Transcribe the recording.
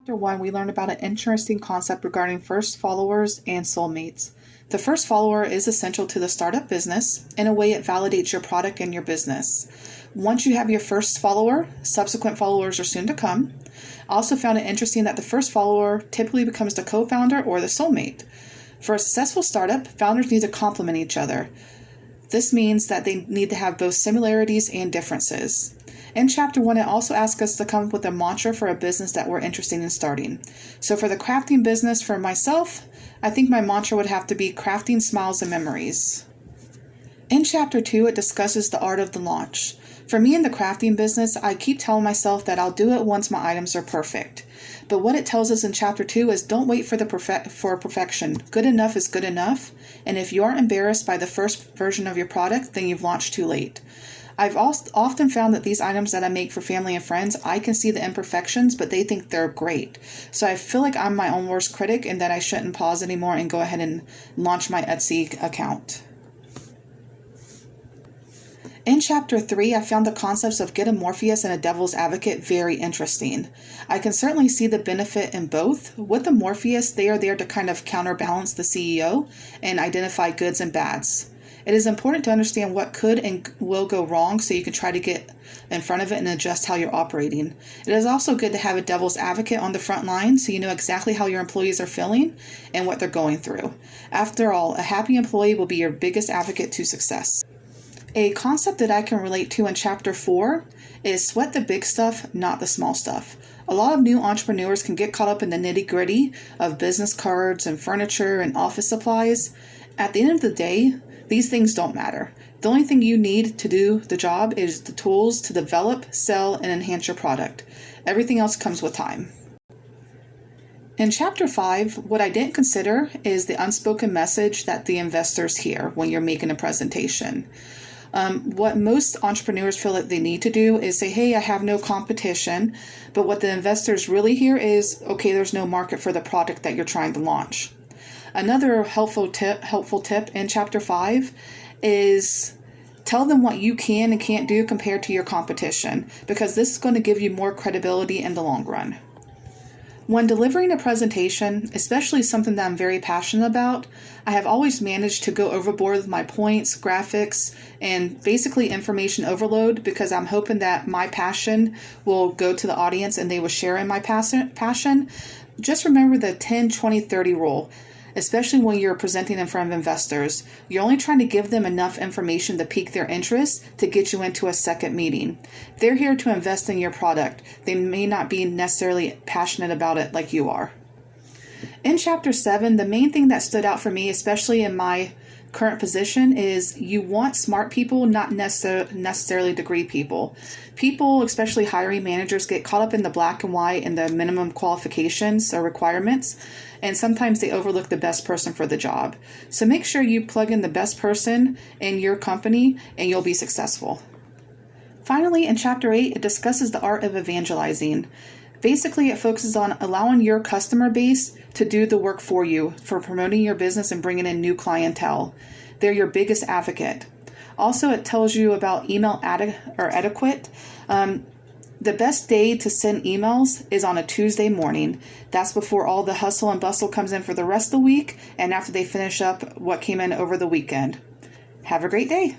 Chapter 1, we learned about an interesting concept regarding first followers and soulmates. The first follower is essential to the startup business. In a way, it validates your product and your business. Once you have your first follower, subsequent followers are soon to come. I also found it interesting that the first follower typically becomes the co-founder or the soulmate. For a successful startup, founders need to complement each other. This means that they need to have both similarities and differences. In Chapter 1, it also asks us to come up with a mantra for a business that we're interested in starting. So for the crafting business, for myself, I think my mantra would have to be crafting smiles and memories. In Chapter 2, it discusses the art of the launch. For me in the crafting business, I keep telling myself that I'll do it once my items are perfect. But what it tells us in Chapter 2 is don't wait for perfection. Good enough is good enough. And if you aren't embarrassed by the first version of your product, then you've launched too late. I've often found that these items that I make for family and friends, I can see the imperfections, but they think they're great. So I feel like I'm my own worst critic and that I shouldn't pause anymore and go ahead and launch my Etsy account. In Chapter 3, I found the concepts of Get a Morpheus and a Devil's Advocate very interesting. I can certainly see the benefit in both. With the Morpheus, they are there to kind of counterbalance the CEO and identify goods and bads. It is important to understand what could and will go wrong so you can try to get in front of it and adjust how you're operating. It is also good to have a devil's advocate on the front line so you know exactly how your employees are feeling and what they're going through. After all, a happy employee will be your biggest advocate to success. A concept that I can relate to in Chapter 4 is sweat the big stuff, not the small stuff. A lot of new entrepreneurs can get caught up in the nitty-gritty of business cards and furniture and office supplies. At the end of the day, these things don't matter. The only thing you need to do the job is the tools to develop, sell, and enhance your product. Everything else comes with time. In Chapter 5, what I didn't consider is the unspoken message that the investors hear when you're making a presentation. What most entrepreneurs feel that they need to do is say, hey, I have no competition. But what the investors really hear is, okay, there's no market for the product that you're trying to launch. Another helpful tip in Chapter 5 is tell them what you can and can't do compared to your competition, because this is going to give you more credibility in the long run. When delivering a presentation, especially something that I'm very passionate about, I have always managed to go overboard with my points, graphics, and basically information overload because I'm hoping that my passion will go to the audience and they will share in my passion. Just remember the 10-20-30 rule. Especially when you're presenting in front of investors, you're only trying to give them enough information to pique their interest to get you into a second meeting. They're here to invest in your product. They may not be necessarily passionate about it like you are. In Chapter 7, the main thing that stood out for me, especially in my current position, is you want smart people, not necessarily degree people. People, especially hiring managers, get caught up in the black and white and the minimum qualifications or requirements, and sometimes they overlook the best person for the job. So make sure you plug in the best person in your company and you'll be successful. Finally, in Chapter 8, it discusses the art of evangelizing. Basically, it focuses on allowing your customer base to do the work for you, for promoting your business and bringing in new clientele. They're your biggest advocate. Also, it tells you about email etiquette. The best day to send emails is on a Tuesday morning. That's before all the hustle and bustle comes in for the rest of the week and after they finish up what came in over the weekend. Have a great day.